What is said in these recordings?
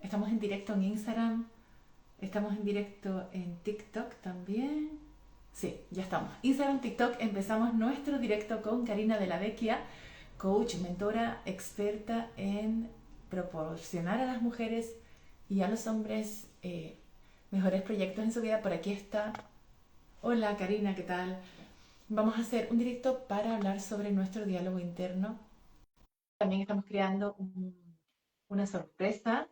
Estamos en directo en Instagram, estamos en directo en TikTok también. Sí, ya estamos. Instagram, TikTok, empezamos nuestro directo con Karina de la Vecchia, coach, mentora, experta en proporcionar a las mujeres y a los hombres mejores proyectos en su vida. Por aquí está. Hola Karina, ¿qué tal? Vamos a hacer un directo para hablar sobre nuestro diálogo interno. También estamos creando una sorpresa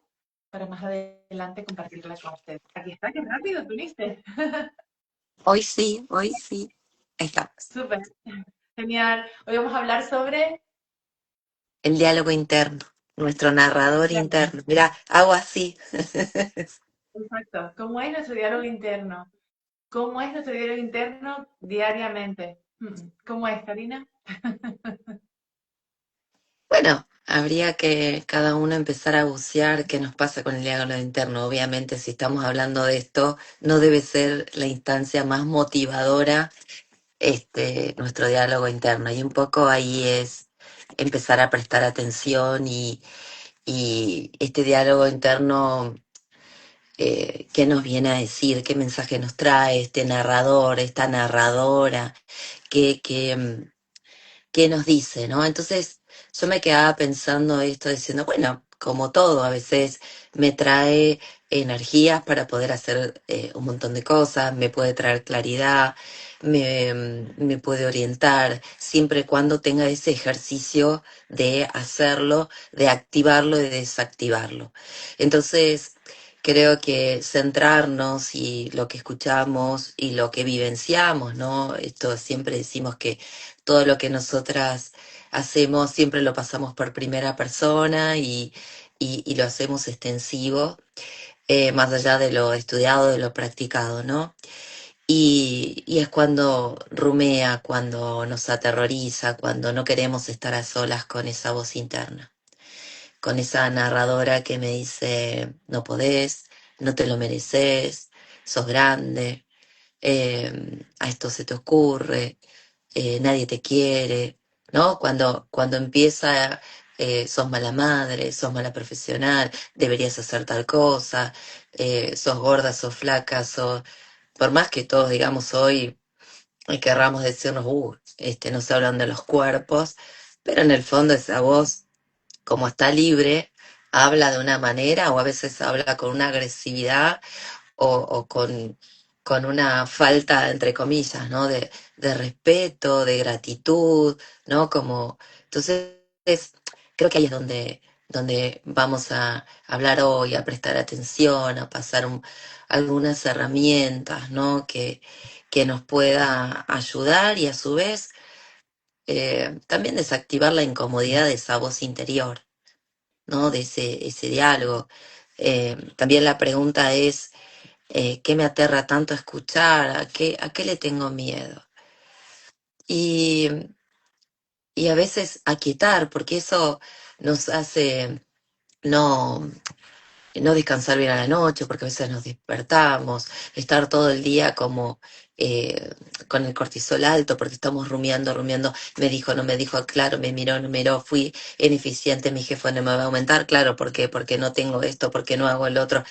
para más adelante compartirla con ustedes. Aquí está, qué rápido tú viniste. Hoy sí, ahí estamos. Súper, genial. Hoy vamos a hablar sobre... El diálogo interno, nuestro narrador interno. Mira, hago así. Exacto, ¿cómo es nuestro diálogo interno? ¿Cómo es nuestro diálogo interno diariamente? ¿Cómo es, Karina? Bueno, habría que cada uno empezar a bucear qué nos pasa con el diálogo interno. Obviamente, si estamos hablando de esto, no debe ser la instancia más motivadora, nuestro diálogo interno. Y un poco ahí es empezar a prestar atención y este diálogo interno. ¿Qué nos viene a decir? ¿Qué mensaje nos trae este narrador, esta narradora? ¿Qué nos dice, no? Entonces yo me quedaba pensando esto, diciendo, bueno, como todo, a veces me trae energías para poder hacer un montón de cosas, me puede traer claridad, me puede orientar, siempre y cuando tenga ese ejercicio de hacerlo, de activarlo y de desactivarlo. Entonces, creo que centrarnos y lo que escuchamos y lo que vivenciamos, ¿no? Esto siempre decimos que todo lo que nosotras hacemos siempre lo pasamos por primera persona y lo hacemos extensivo, más allá de lo estudiado, de lo practicado, ¿no? Y es cuando rumea, cuando nos aterroriza, cuando no queremos estar a solas con esa voz interna, con esa narradora que me dice, no podés, no te lo mereces, sos grande, a esto se te ocurre, nadie te quiere, ¿no? Cuando empieza, sos mala madre, sos mala profesional, deberías hacer tal cosa, sos gorda, sos flaca, por más que todos digamos hoy y querramos decirnos, no se hablan de los cuerpos, pero en el fondo esa voz, como está libre, habla de una manera o a veces habla con una agresividad o con una falta, entre comillas, ¿no? De respeto, de gratitud, ¿no? Entonces, creo que ahí es donde vamos a hablar hoy, a prestar atención, a pasar algunas herramientas, ¿no? Que nos pueda ayudar y a su vez también desactivar la incomodidad de esa voz interior, ¿no? De ese diálogo. También la pregunta es, ¿qué me aterra tanto escuchar? ¿A qué le tengo miedo? Y, y a veces aquietar, porque eso nos hace no, no descansar bien a la noche, porque a veces nos despertamos, estar todo el día como eh, con el cortisol alto, porque estamos rumiando, me dijo, no me dijo, claro, me miró, no miró, fui ineficiente, mi jefe no me va a aumentar, claro, ¿por qué? Porque no tengo esto, porque no hago el otro.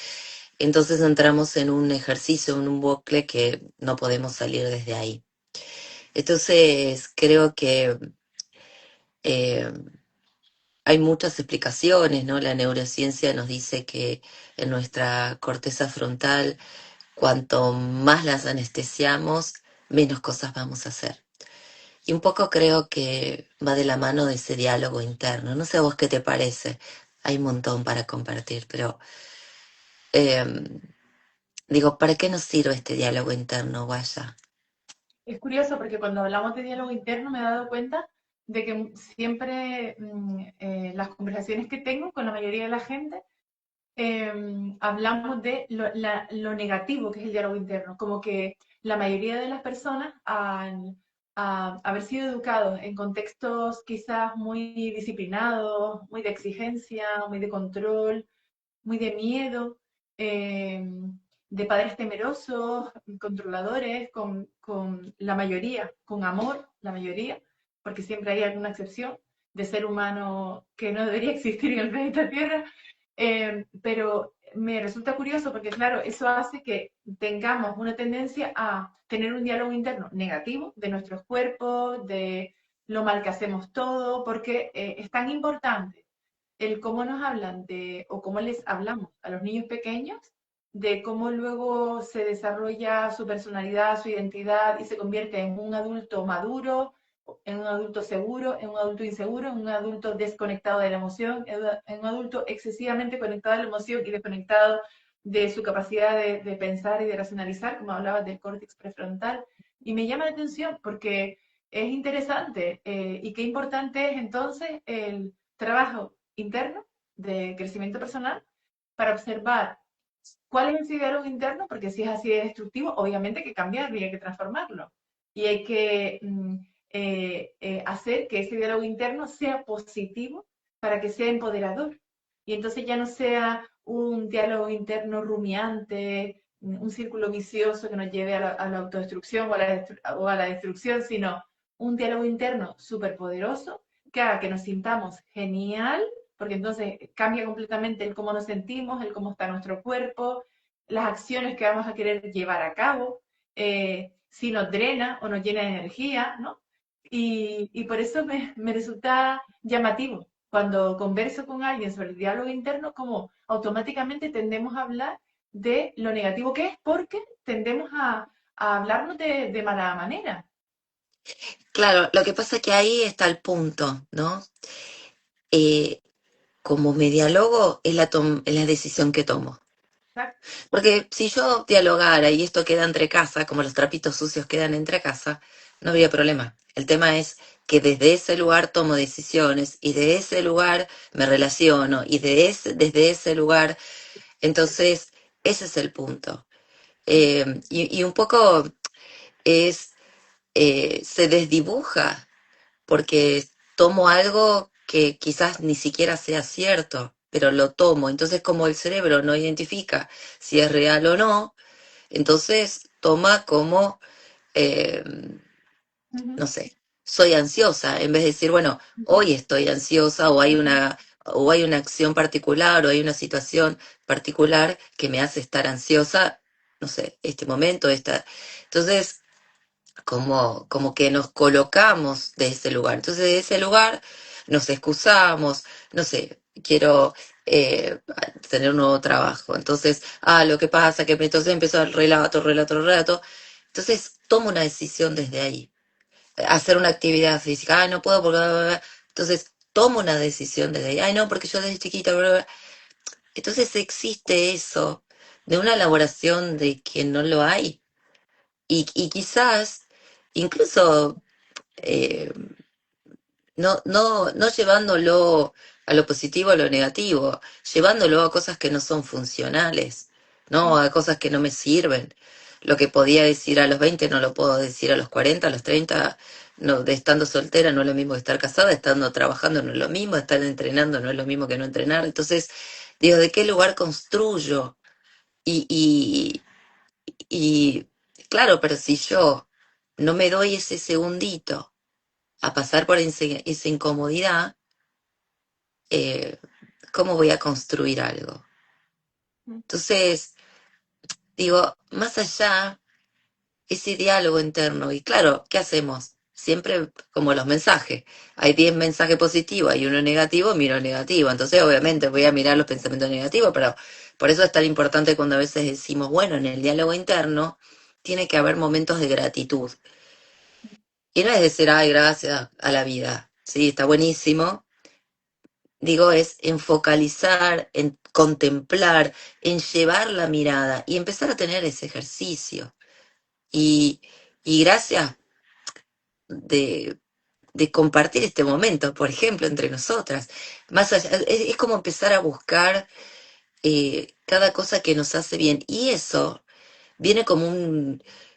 Entonces entramos en un ejercicio, en un bucle que no podemos salir desde ahí. Entonces creo que eh, hay muchas explicaciones, ¿no? La neurociencia nos dice que en nuestra corteza frontal, cuanto más las anestesiamos, menos cosas vamos a hacer. Y un poco creo que va de la mano de ese diálogo interno. No sé a vos qué te parece. Hay un montón para compartir, pero eh, digo, ¿para qué nos sirve este diálogo interno, Guaya? Es curioso porque cuando hablamos de diálogo interno me he dado cuenta de que siempre las conversaciones que tengo con la mayoría de la gente hablamos de lo negativo que es el diálogo interno, como que la mayoría de las personas al haber sido educados en contextos quizás muy disciplinados, muy de exigencia, muy de control, muy de miedo, eh, de padres temerosos, controladores, con la mayoría, con amor, la mayoría, porque siempre hay alguna excepción de ser humano que no debería existir en el planeta Tierra, Pero me resulta curioso porque, claro, eso hace que tengamos una tendencia a tener un diálogo interno negativo de nuestros cuerpos, de lo mal que hacemos todo, porque es tan importante el cómo nos hablan de, o cómo les hablamos a los niños pequeños, de cómo luego se desarrolla su personalidad, su identidad y se convierte en un adulto maduro, en un adulto seguro, en un adulto inseguro, en un adulto desconectado de la emoción, en un adulto excesivamente conectado a la emoción y desconectado de su capacidad de pensar y de racionalizar, como hablabas del córtex prefrontal. Y me llama la atención porque es interesante y qué importante es entonces el trabajo interno de crecimiento personal para observar cuál es ese diálogo interno, porque si es así de destructivo, obviamente hay que cambiarlo y hay que transformarlo. Y hay que hacer que ese diálogo interno sea positivo para que sea empoderador. Y entonces ya no sea un diálogo interno rumiante, un círculo vicioso que nos lleve a la autodestrucción o a la destrucción, sino un diálogo interno súper poderoso que haga que nos sintamos genial, porque entonces cambia completamente el cómo nos sentimos, el cómo está nuestro cuerpo, las acciones que vamos a querer llevar a cabo, si nos drena o nos llena de energía, ¿no? Y por eso me resulta llamativo cuando converso con alguien sobre el diálogo interno, como automáticamente tendemos a hablar de lo negativo que es, porque tendemos a hablarnos de mala manera. Claro, lo que pasa es que ahí está el punto, ¿no? Eh, como me dialogo es la decisión que tomo. Exacto. Porque si yo dialogara y esto queda entre casa, como los trapitos sucios quedan entre casa, no habría problema. El tema es que desde ese lugar tomo decisiones y de ese lugar me relaciono y desde ese lugar, entonces ese es el punto. Y un poco es, se desdibuja porque tomo algo que quizás ni siquiera sea cierto, pero lo tomo. Entonces, como el cerebro no identifica si es real o no, entonces toma como, eh, Ujú, no sé, soy ansiosa, en vez de decir, bueno, ujú, hoy estoy ansiosa ujú, o hay una acción particular o hay una situación particular que me hace estar ansiosa, no sé, este momento, esta. Entonces, como que nos colocamos de ese lugar. Entonces, de ese lugar nos excusamos, no sé, quiero tener un nuevo trabajo. Entonces, lo que pasa que entonces empezó el relato. Entonces, tomo una decisión desde ahí. Hacer una actividad física, no puedo porque... bla, bla, bla. Entonces, tomo una decisión desde ahí. No, porque yo desde chiquita... bla, bla, bla. Entonces, existe eso de una elaboración de que no lo hay. Y quizás incluso eh, no llevándolo a lo positivo, a lo negativo, llevándolo a cosas que no son funcionales, ¿no? A cosas que no me sirven. Lo que podía decir a los 20 no lo puedo decir a los 40, a los 30, no, de estando soltera no es lo mismo que estar casada, estando trabajando no es lo mismo, estar entrenando no es lo mismo que no entrenar. Entonces, digo, ¿de qué lugar construyo? Y, y claro, pero si yo no me doy ese segundito a pasar por esa incomodidad, eh, ¿cómo voy a construir algo? ujú, Entonces, digo, más allá, ese diálogo interno, y claro, ¿qué hacemos? Siempre como los mensajes. Hay 10 mensajes positivos, hay uno negativo, miro el negativo. Entonces, obviamente, voy a mirar los pensamientos negativos, pero por eso es tan importante cuando a veces decimos, bueno, en el diálogo interno tiene que haber momentos de gratitud. Y no es decir, ay, gracias a la vida. Sí, está buenísimo. Digo, es en focalizar, en contemplar, en llevar la mirada y empezar a tener ese ejercicio. Y, y gracias de, de compartir este momento, por ejemplo, entre nosotras. Más allá, es como empezar a buscar cada cosa que nos hace bien. Y eso viene como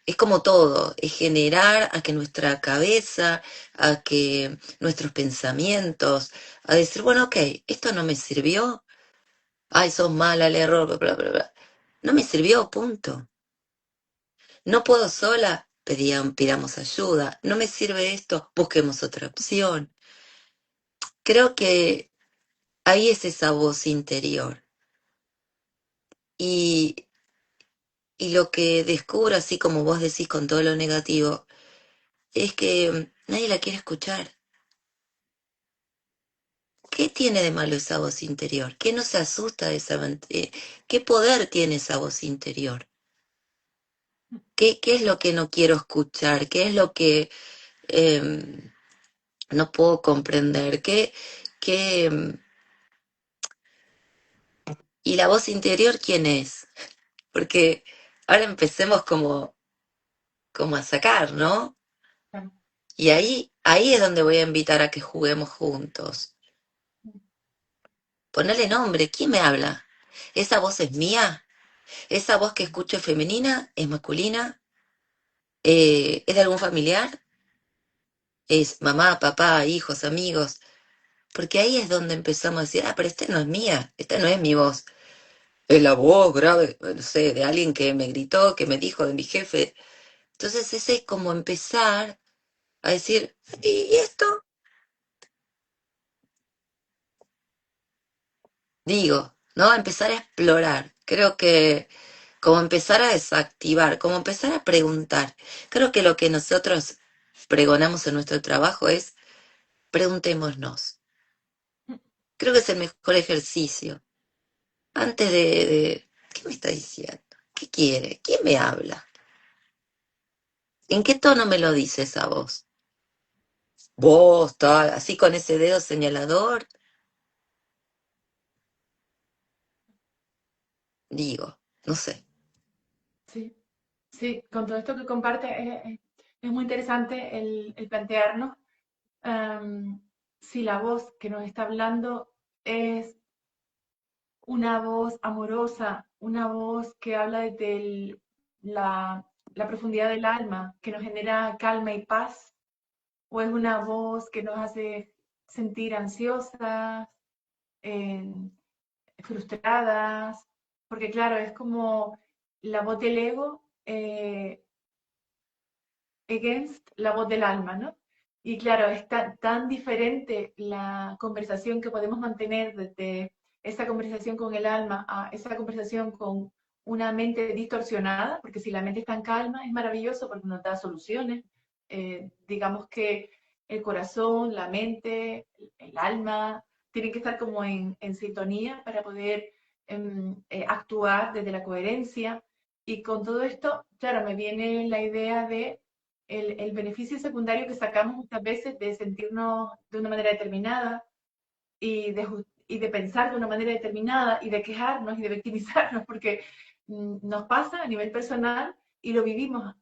es como todo, es generar a que nuestra cabeza, a que nuestros pensamientos, a decir, bueno, ok, esto no me sirvió, ay, sos mala, el error, bla, bla, bla, bla. No me sirvió, punto. No puedo sola, pidamos ayuda. No me sirve esto, busquemos otra opción. Creo que ahí es esa voz interior. Y, y lo que descubro, así como vos decís con todo lo negativo, es que nadie la quiere escuchar. ¿Qué tiene de malo esa voz interior? ¿Qué no se asusta de qué poder tiene esa voz interior? ¿Qué es lo que no quiero escuchar? ¿Qué es lo que em, no puedo comprender? ¿Qué, y la voz interior quién es? Porque ahora empecemos como a sacar, ¿no? Claro. Y ahí es donde voy a invitar a que juguemos juntos. Ponerle nombre, ¿quién me habla? ¿Esa voz es mía? ¿Esa voz que escucho es femenina? ¿Es masculina? ¿Es de algún familiar? ¿Es mamá, papá, hijos, amigos? Porque ahí es donde empezamos a decir, pero esta no es mía, esta no es mi voz. Es la voz grave, no sé, de alguien que me gritó, que me dijo, de mi jefe. Entonces ese es como empezar a decir, ¿y esto? Digo, ¿no? Empezar a explorar. Creo que como empezar a desactivar, como empezar a preguntar. Creo que lo que nosotros pregonamos en nuestro trabajo es preguntémonos. Creo que es el mejor ejercicio. Antes ¿qué me está diciendo? ¿Qué quiere? ¿Quién me habla? ¿En qué tono me lo dice esa voz? Vos, tal, así con ese dedo señalador, digo, no sé. Sí, sí, con todo esto que comparte es muy interesante el plantearnos si la voz que nos está hablando es una voz amorosa, una voz que habla desde la profundidad del alma, que nos genera calma y paz, o es una voz que nos hace sentir ansiosas, eh, frustradas, porque claro, es como la voz del ego against la voz del alma, ¿no? Y claro, es tan diferente la conversación que podemos mantener desde esa conversación con el alma a esa conversación con una mente distorsionada, porque si la mente está en calma es maravilloso porque nos da soluciones. Digamos que el corazón, la mente, el alma tienen que estar como en sintonía para poder actuar desde la coherencia. Y con todo esto, claro, me viene la idea de el beneficio secundario que sacamos muchas veces de sentirnos de una manera determinada y de pensar de una manera determinada y de quejarnos y de victimizarnos, porque nos pasa a nivel personal y lo vivimos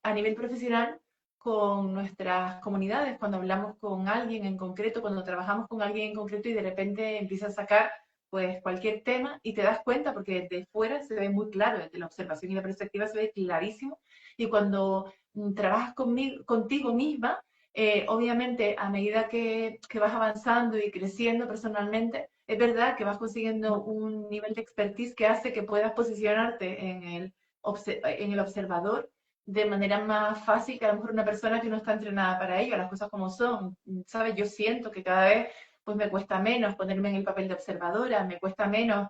a nivel profesional con nuestras comunidades, cuando hablamos con alguien en concreto, cuando trabajamos con alguien en concreto y de repente empieza a sacar pues cualquier tema y te das cuenta porque desde fuera se ve muy claro, desde la observación y la perspectiva se ve clarísimo y cuando trabajas contigo misma, obviamente, a medida que vas avanzando y creciendo personalmente, es verdad que vas consiguiendo un nivel de expertise que hace que puedas posicionarte en el observador de manera más fácil que a lo mejor una persona que no está entrenada para ello, las cosas como son. ¿Sabes? Yo siento que cada vez pues me cuesta menos ponerme en el papel de observadora, me cuesta menos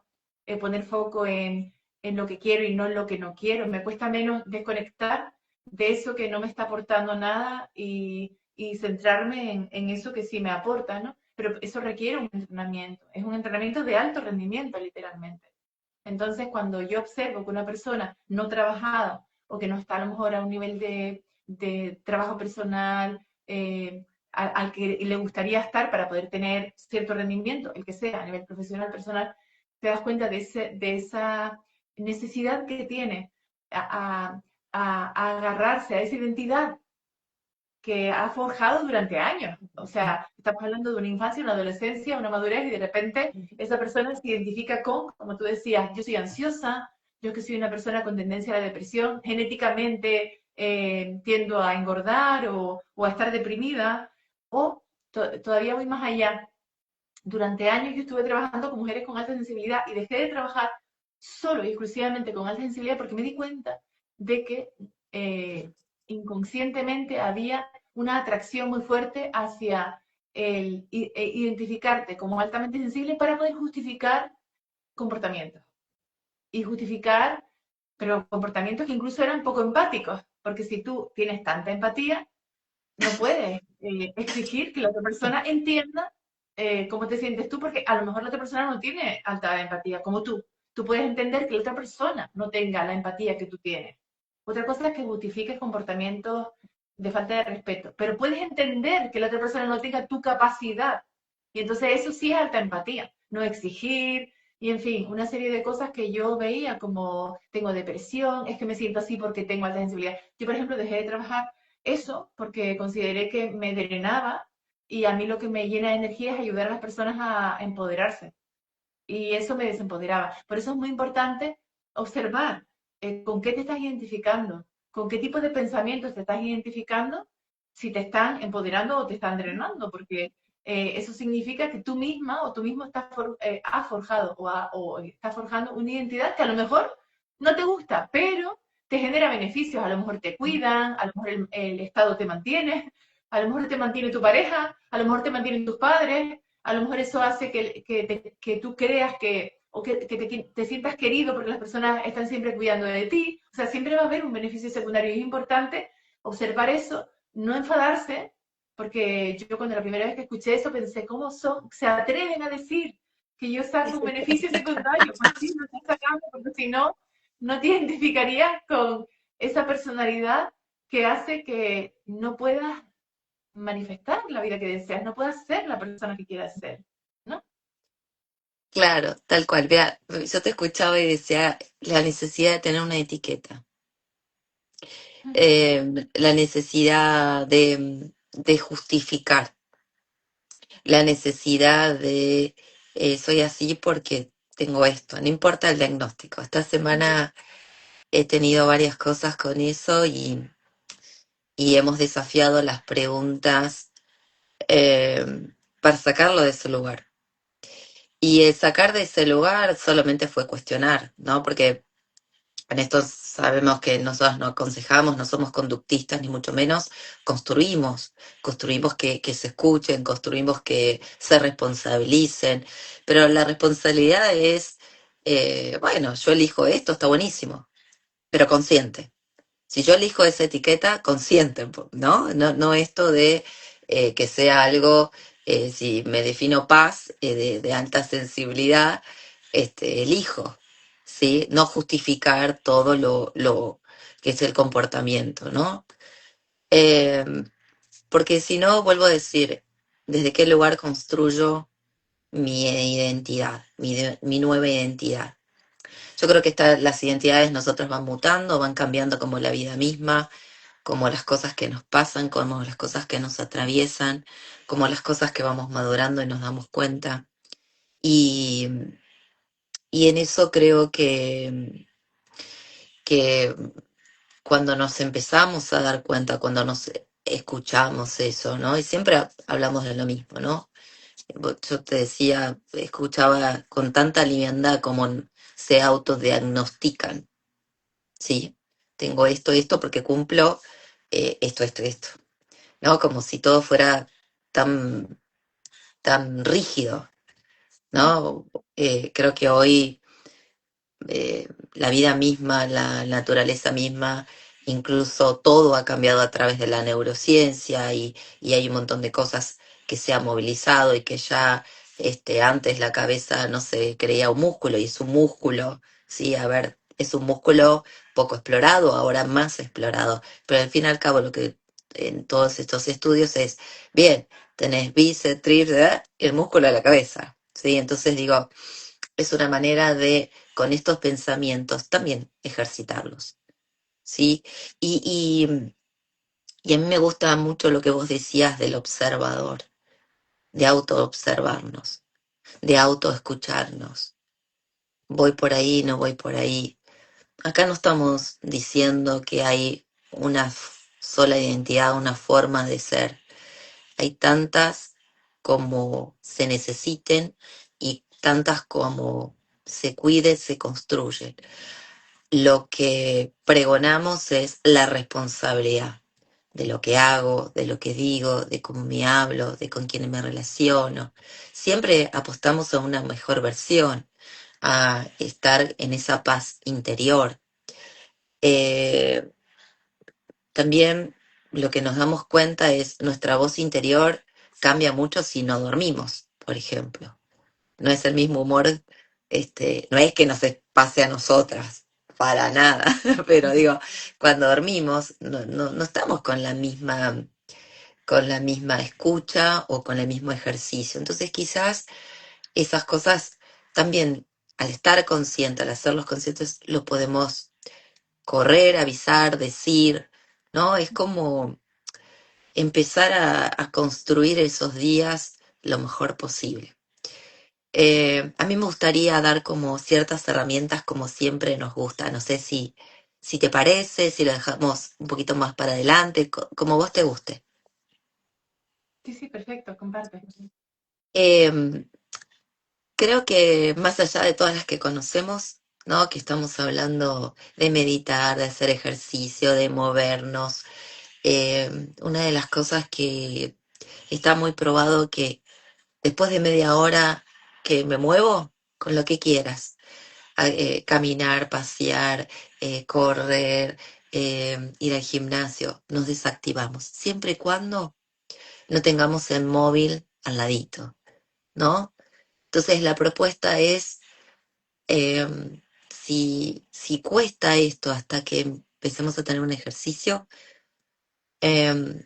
poner foco en lo que quiero y no en lo que no quiero, me cuesta menos desconectar de eso que no me está aportando nada y centrarme en eso que sí me aporta, ¿no? Pero eso requiere un entrenamiento, es un entrenamiento de alto rendimiento, literalmente. Entonces, cuando yo observo que una persona no trabajada o que no está a lo mejor a un nivel de trabajo personal al que le gustaría estar para poder tener cierto rendimiento, el que sea, a nivel profesional, personal, te das cuenta de esa necesidad que tiene a, a agarrarse a esa identidad que ha forjado durante años. O sea, estamos hablando de una infancia, una adolescencia, una madurez y de repente esa persona se identifica con, como tú decías, yo soy ansiosa, yo que soy una persona con tendencia a la depresión, genéticamente tiendo a engordar o a estar deprimida, o todavía voy más allá. Durante años yo estuve trabajando con mujeres con alta sensibilidad y dejé de trabajar solo y exclusivamente con alta sensibilidad porque me di cuenta de que inconscientemente había una atracción muy fuerte hacia identificarte como altamente sensible para poder justificar comportamientos. y justificar, pero comportamientos que incluso eran poco empáticos, porque si tú tienes tanta empatía, no puedes exigir que la otra persona entienda cómo te sientes tú, porque a lo mejor la otra persona no tiene alta empatía como tú. Tú puedes entender que la otra persona no tenga la empatía que tú tienes. Otra cosa es que justifiques comportamientos de falta de respeto, pero puedes entender que la otra persona no tenga tu capacidad. Y entonces eso sí es alta empatía, no exigir, y en fin, una serie de cosas que yo veía como tengo depresión, es que me siento así porque tengo alta sensibilidad. Yo, por ejemplo, dejé de trabajar eso porque consideré que me drenaba y a mí lo que me llena de energía es ayudar a las personas a empoderarse y eso me desempoderaba. Por eso es muy importante observar con qué te estás identificando, con qué tipo de pensamientos te estás identificando, si te están empoderando o te están drenando, porque eso significa que tú misma o tú mismo has forjado o estás forjando una identidad que a lo mejor no te gusta, pero te genera beneficios. A lo mejor te cuidan, a lo mejor el Estado te mantiene, a lo mejor te mantiene tu pareja, a lo mejor te mantienen tus padres, a lo mejor eso hace que tú creas que, o que te sientas querido porque las personas están siempre cuidando de ti. O sea, siempre va a haber un beneficio secundario y es importante observar eso, no enfadarse, porque yo cuando la primera vez que escuché eso pensé, ¿cómo se atreven a decir que yo saco un beneficio secundario? Pues sí, lo estás sacando, porque si no, no te identificarías con esa personalidad que hace que no puedas manifestar la vida que deseas, no puedas ser la persona que quieras ser, ¿no? Claro, tal cual. Vea, yo te escuchaba y decía la necesidad de tener una etiqueta, la necesidad de justificar, la necesidad de soy así porque tengo esto, no importa el diagnóstico. Esta semana he tenido varias cosas con eso y hemos desafiado las preguntas eh, para sacarlo de ese lugar. Y el sacar de ese lugar solamente fue cuestionar, ¿no? Porque en esto sabemos que nosotros no aconsejamos, no somos conductistas, ni mucho menos, construimos que se escuchen, construimos que se responsabilicen, pero la responsabilidad es, bueno, yo elijo esto, está buenísimo, pero consciente. Si yo elijo esa etiqueta, consciente, ¿no? No, no esto de que sea algo, si me defino paz, de alta sensibilidad, elijo, ¿sí? No justificar todo lo que es el comportamiento, ¿no? Eh, Porque si no, vuelvo a decir, ¿desde qué lugar construyo mi identidad, mi nueva identidad? Yo creo que las identidades nosotros van mutando, van cambiando como la vida misma, como las cosas que nos pasan, como las cosas que nos atraviesan, como las cosas que vamos madurando y nos damos cuenta. Y, y en eso creo que cuando nos empezamos a dar cuenta, cuando nos escuchamos eso, ¿no? Y siempre hablamos de lo mismo, ¿no? Yo te decía, escuchaba con tanta liviandad como se autodiagnostican, ¿sí? Tengo esto, porque cumplo esto. ¿No? Como si todo fuera tan, tan rígido, ¿no? Creo que hoy la vida misma, la naturaleza misma, incluso todo ha cambiado a través de la neurociencia y hay un montón de cosas que se han movilizado y que ya antes la cabeza no se creía un músculo y es un músculo, sí, a ver, es un músculo poco explorado, ahora más explorado, pero al fin y al cabo lo que en todos estos estudios es, bien, tenés bíceps, tríceps, el músculo de la cabeza, ¿sí? Entonces digo, es una manera de, con estos pensamientos, también ejercitarlos, ¿sí? Y, y, y a mí me gusta mucho lo que vos decías del observador, de autoobservarnos, de autoescucharnos. Voy por ahí, no voy por ahí. Acá no estamos diciendo que hay una sola identidad, una forma de ser. Hay tantas como se necesiten y tantas como se cuide, se construyen. Lo que pregonamos es la responsabilidad de lo que hago, de lo que digo, de cómo me hablo, de con quién me relaciono. Siempre apostamos a una mejor versión, a estar en esa paz interior. Eh, También lo que nos damos cuenta es nuestra voz interior cambia mucho si no dormimos, por ejemplo. No es el mismo humor, no es que nos pase a nosotras, para nada, pero digo, cuando dormimos no estamos con la misma escucha o con el mismo ejercicio. Entonces quizás esas cosas también, al estar consciente, al hacerlos conscientes, lo podemos correr, avisar, decir, ¿no? Es como empezar a construir esos días lo mejor posible. A mí me gustaría dar como ciertas herramientas como siempre nos gusta. No sé si te parece, si lo dejamos un poquito más para adelante, como vos te guste. Sí, sí, perfecto, comparte. Em, Creo que más allá de todas las que conocemos, ¿no? Que estamos hablando de meditar, de hacer ejercicio, de movernos. Una de las cosas que está muy probado que después de media hora que me muevo, con lo que quieras, caminar, pasear, correr, ir al gimnasio, nos desactivamos, siempre y cuando no tengamos el móvil al ladito, ¿no? Entonces la propuesta es, eh, si cuesta esto hasta que empecemos a tener un ejercicio, eh,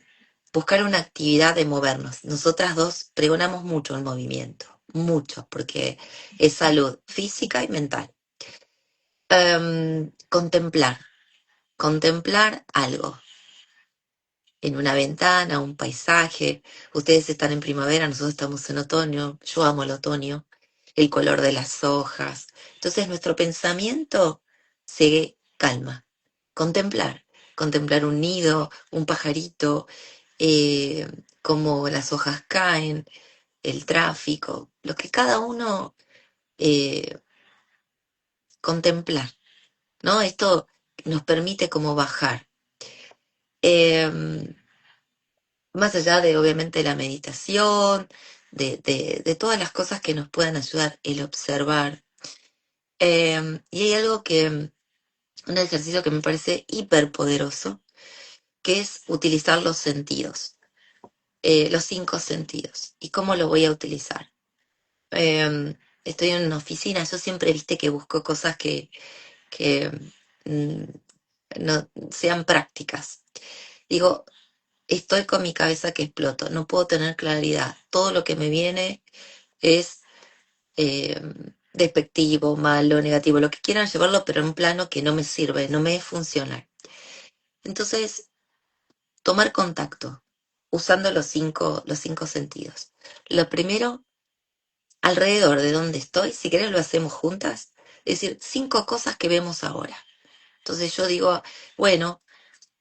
buscar una actividad de movernos. Nosotras dos pregonamos mucho el movimiento, mucho, porque es salud física y mental. Contemplar, contemplar algo en una ventana, un paisaje. Ustedes están en primavera, nosotros estamos en otoño. Yo amo el otoño, el color de las hojas. Entonces nuestro pensamiento se calma. Contemplar, contemplar un nido, un pajarito, eh, cómo las hojas caen, el tráfico, lo que cada uno eh, contemplar, ¿no? Esto nos permite como bajar. Em, Más allá de obviamente la meditación, de todas las cosas que nos puedan ayudar, el observar. Y hay algo un ejercicio que me parece hiper poderoso, que es utilizar los sentidos, los 5 sentidos. ¿Y cómo lo voy a utilizar? Eh, Estoy en una oficina, yo siempre viste que busco cosas que mm, no sean prácticas. Digo, estoy con mi cabeza que exploto, no puedo tener claridad. Todo lo que me viene es eh, despectivo, malo, negativo, lo que quieran llevarlo, pero en un plano que no me sirve, no me es funcional. Entonces, tomar contacto, usando los cinco sentidos. Lo primero, alrededor de donde estoy, si querés lo hacemos juntas, es decir, 5 cosas que vemos ahora. Entonces yo digo, bueno,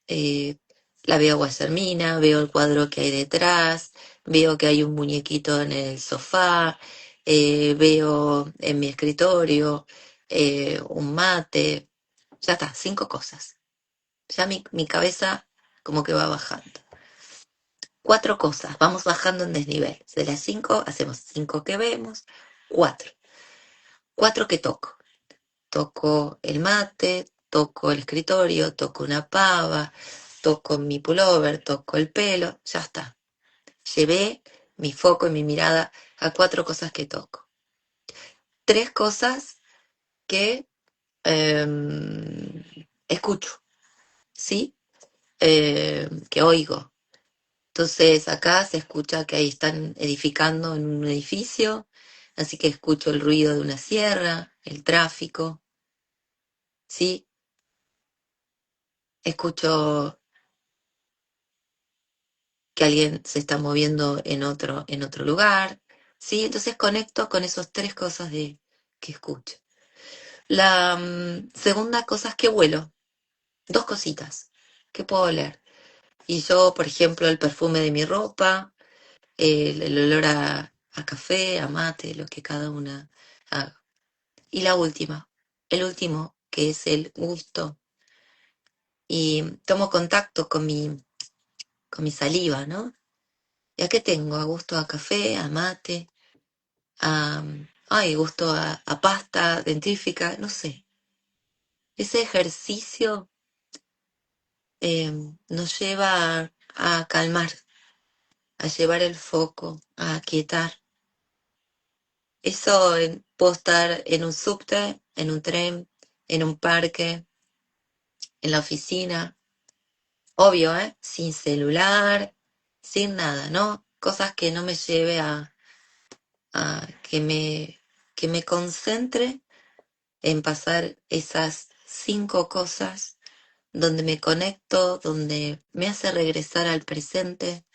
eh, la veo a Guasermina, veo el cuadro que hay detrás, veo que hay un muñequito en el sofá, veo en mi escritorio un mate, ya está, 5 cosas. Ya mi cabeza como que va bajando. 4 cosas, vamos bajando en desnivel. De las 5 hacemos 5 que vemos, 4. 4 que toco. Toco el mate, toco el escritorio, toco una pava, toco mi pullover, toco el pelo, ya está. Llevé mi foco y mi mirada a 4 cosas que toco. 3 cosas que escucho, ¿sí? Que oigo. Entonces acá se escucha que ahí están edificando en un edificio, así que escucho el ruido de una sierra, el tráfico, ¿sí? Escucho que alguien se está moviendo en otro lugar, ¿sí? Entonces conecto con esas 3 cosas que escucho. La segunda cosa es que huelo, 2 cositas que puedo oler. Y yo, por ejemplo, el perfume de mi ropa, el olor a café, a mate, lo que cada una haga. Y la última, el último, que es el gusto. Y tomo contacto con mi saliva, ¿no? ¿Y a qué tengo? A gusto a café, a mate, ay, gusto a pasta dentífrica, no sé. Ese ejercicio nos lleva a calmar, a llevar el foco, a aquietar. Eso puedo estar en un subte, en un tren, en un parque, en la oficina. Obvio, ¿eh? Sin celular, sin nada, ¿no? Cosas que no me lleve a que me concentre en pasar esas 5 cosas donde me conecto, donde me hace regresar al presente,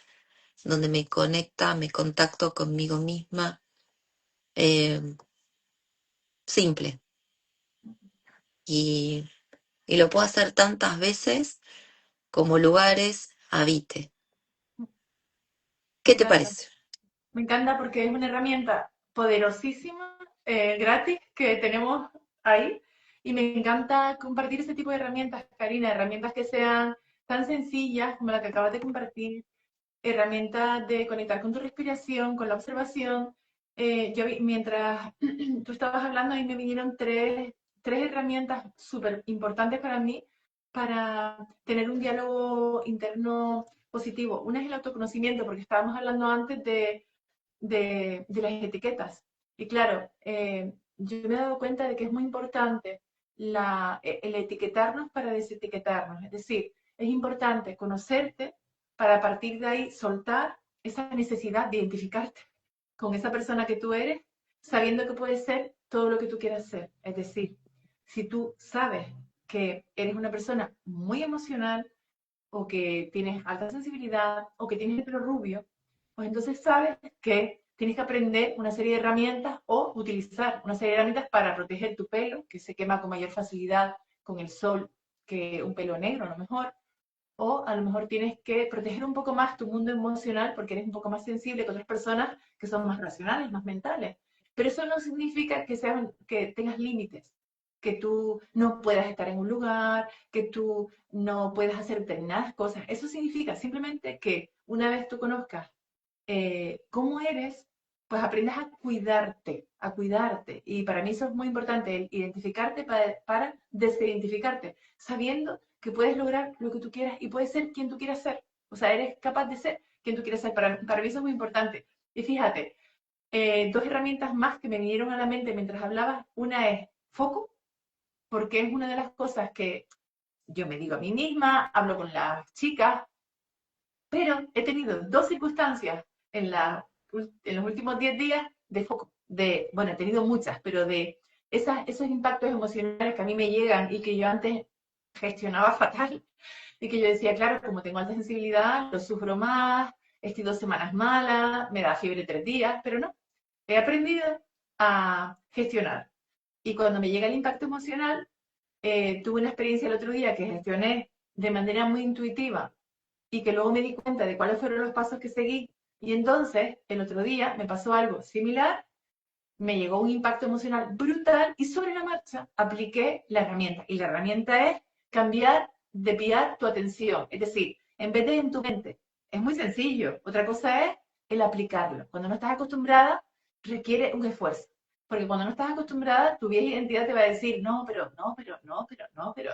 donde me conecta, me contacto conmigo misma. eh, Simple. Y, y lo puedo hacer tantas veces como lugares habite. Me ¿Qué te encanta. parece? Me encanta porque es una herramienta poderosísima, gratis, que tenemos ahí. Y me encanta compartir ese tipo de herramientas, Karina, herramientas que sean tan sencillas como la que acabas de compartir, herramientas de conectar con tu respiración, con la observación. Mientras tú estabas hablando, ahí me vinieron tres herramientas súper importantes para mí para tener un diálogo interno positivo. Una es el autoconocimiento, porque estábamos hablando antes de las etiquetas. Y claro, yo me he dado cuenta de que es muy importante el etiquetarnos para desetiquetarnos. Es decir, es importante conocerte para a partir de ahí soltar esa necesidad de identificarte con esa persona que tú eres, sabiendo que puedes ser todo lo que tú quieras ser. Es decir, si tú sabes que eres una persona muy emocional, o que tienes alta sensibilidad, o que tienes el pelo rubio, pues entonces sabes que tienes que aprender una serie de herramientas o utilizar una serie de herramientas para proteger tu pelo, que se quema con mayor facilidad con el sol que un pelo negro a lo mejor, o a lo mejor tienes que proteger un poco más tu mundo emocional porque eres un poco más sensible que otras personas que son más racionales, más mentales. Pero eso no significa que tengas límites, que tú no puedas estar en un lugar, que tú no puedas hacer determinadas cosas. Eso significa simplemente que una vez tú conozcas cómo eres, pues aprendas a cuidarte, a cuidarte. Y para mí eso es muy importante, el identificarte para desidentificarte, sabiendo que puedes lograr lo que tú quieras y puedes ser quien tú quieras ser. O sea, eres capaz de ser quien tú quieras ser. Para mí eso es muy importante. Y fíjate, dos herramientas más que me vinieron a la mente mientras hablabas. Una es foco, porque es una de las cosas que yo me digo a mí misma, hablo con las chicas, pero he tenido dos circunstancias en los últimos 10 días de foco, bueno, he tenido muchas, pero de esos impactos emocionales que a mí me llegan y que yo antes gestionaba fatal, y que yo decía, claro, como tengo alta sensibilidad, lo sufro más, estoy 2 semanas mala, me da fiebre 3 días, pero no, he aprendido a gestionar. Y cuando me llega el impacto emocional, tuve una experiencia el otro día que gestioné de manera muy intuitiva y que luego me di cuenta de cuáles fueron los pasos que seguí. Y entonces, el otro día me pasó algo similar, me llegó un impacto emocional brutal y sobre la marcha apliqué la herramienta. Y la herramienta es cambiar, desviar tu atención. Es decir, en vez de en tu mente, es muy sencillo. Otra cosa es el aplicarlo. Cuando no estás acostumbrada, requiere un esfuerzo. Porque cuando no estás acostumbrada, tu vieja identidad te va a decir, no, pero, no, pero, no, pero, no, pero.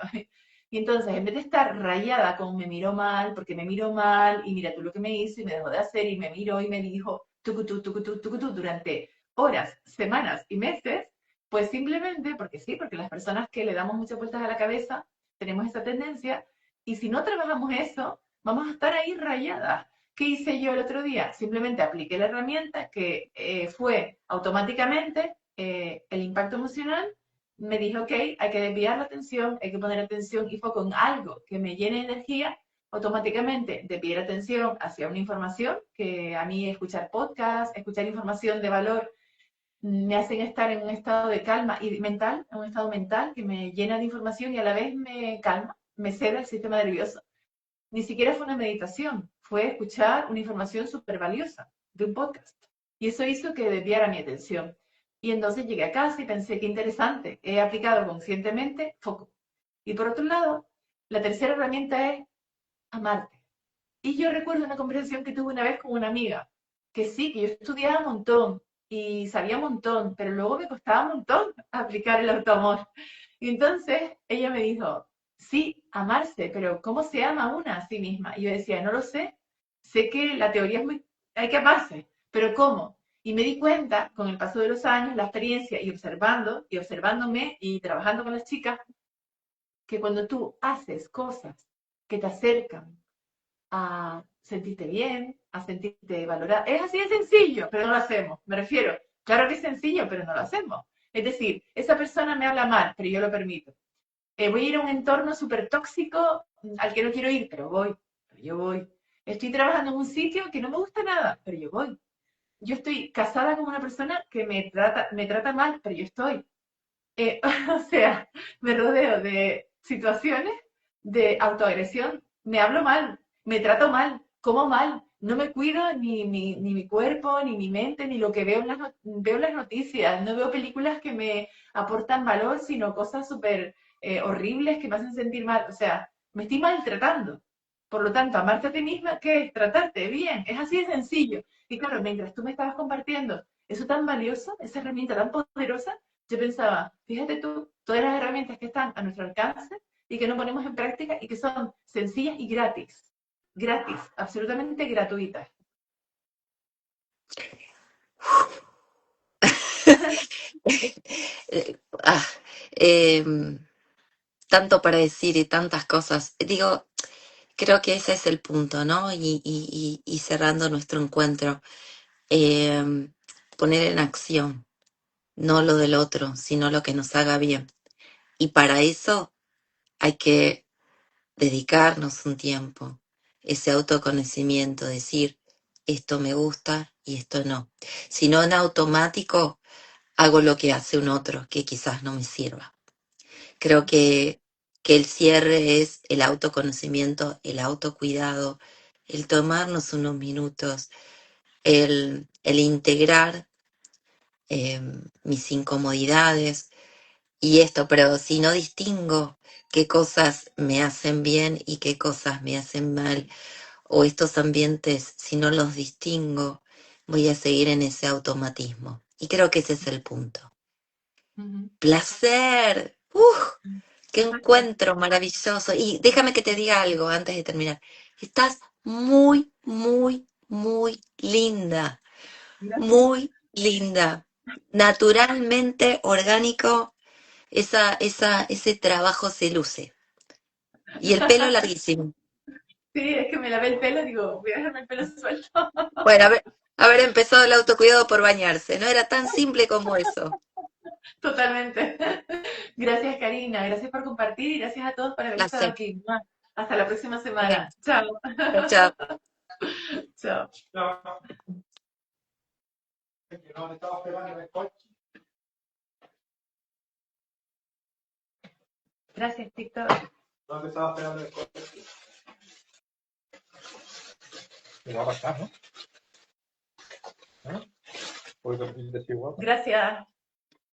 Y entonces, en vez de estar rayada con me miró mal, porque me miró mal, y mira tú lo que me hizo, y me dejó de hacer, y me miró y me dijo, tucutú, tucutú, tucutú, durante horas, semanas y meses, pues simplemente, porque sí, porque las personas que le damos muchas vueltas a la cabeza, tenemos esa tendencia, y si no trabajamos eso, vamos a estar ahí rayadas. ¿Qué hice yo el otro día? Simplemente apliqué la herramienta que fue automáticamente el impacto emocional. Me dije, ok, hay que desviar la atención, hay que poner atención y foco en algo que me llene de energía. Automáticamente desvié la atención hacia una información que a mí escuchar podcast, escuchar información de valor me hacen estar en un estado de calma y mental, en un estado mental que me llena de información y a la vez me calma, me cede el sistema nervioso. Ni siquiera fue una meditación, fue escuchar una información súper valiosa de un podcast. Y eso hizo que desviara mi atención. Y entonces llegué a casa y pensé, qué interesante, he aplicado conscientemente foco. Y por otro lado, la tercera herramienta es amarte. Y yo recuerdo una conversación que tuve una vez con una amiga, que sí, que yo estudiaba un montón, y sabía un montón, pero luego me costaba un montón aplicar el autoamor. Y entonces ella me dijo, sí, amarse, pero ¿cómo se ama una a sí misma? Y yo decía, no lo sé que la teoría es muy, hay que amarse, pero ¿cómo? Y me di cuenta con el paso de los años, la experiencia y observándome y trabajando con las chicas, que cuando tú haces cosas que te acercan a sentirte bien, a sentirte valorada. Es así de sencillo, pero no lo hacemos. Me refiero, claro que es sencillo, pero no lo hacemos. Es decir, esa persona me habla mal, pero yo lo permito. Voy a ir a un entorno súper tóxico al que no quiero ir, pero yo voy. Estoy trabajando en un sitio que no me gusta nada, pero yo voy. Yo estoy casada con una persona que me trata mal, pero yo estoy. O sea, me rodeo de situaciones de autoagresión, me hablo mal, me trato mal, como mal, no me cuido ni mi cuerpo, ni mi mente, ni lo que veo veo en las noticias, no veo películas que me aportan valor, sino cosas súper horribles que me hacen sentir mal, o sea, me estoy maltratando. Por lo tanto, amarte a ti misma, ¿qué es? Tratarte bien, es así de sencillo. Y claro, mientras tú me estabas compartiendo eso tan valioso, esa herramienta tan poderosa, yo pensaba, fíjate tú, todas las herramientas que están a nuestro alcance y que no ponemos en práctica y que son sencillas y gratis. Gratis, absolutamente gratuitas. Eh, ah, em, tanto para decir y tantas cosas. Digo, creo que ese es el punto, ¿no? Y cerrando nuestro encuentro, em, poner en acción, no lo del otro, sino lo que nos haga bien. Y para eso hay que dedicarnos un tiempo, ese autoconocimiento, decir, esto me gusta y esto no. Si no, en automático hago lo que hace un otro que quizás no me sirva. Creo que el cierre es el autoconocimiento, el autocuidado, el tomarnos unos minutos, el integrar mis incomodidades y esto, pero si no distingo qué cosas me hacen bien y qué cosas me hacen mal, o estos ambientes, si no los distingo, voy a seguir en ese automatismo. Y creo que ese es el punto. Ujú. Placer. ¡Uf! Qué Exacto. encuentro maravilloso. Y déjame que te diga algo antes de terminar. Estás muy, muy, muy linda. Gracias. Muy linda. Naturalmente orgánico, ese trabajo se luce. Y el pelo larguísimo. Sí, es que me lavé el pelo, digo, voy a dejarme el pelo suelto. Bueno, haber empezado el autocuidado por bañarse. No era tan simple como eso. Totalmente. Gracias, Karina. Gracias por compartir y gracias a todos por haber estado Placer. aquí. Hasta la próxima Venga, semana. Chao. chao, chao. Chao. Gracias, TikTok. Gracias.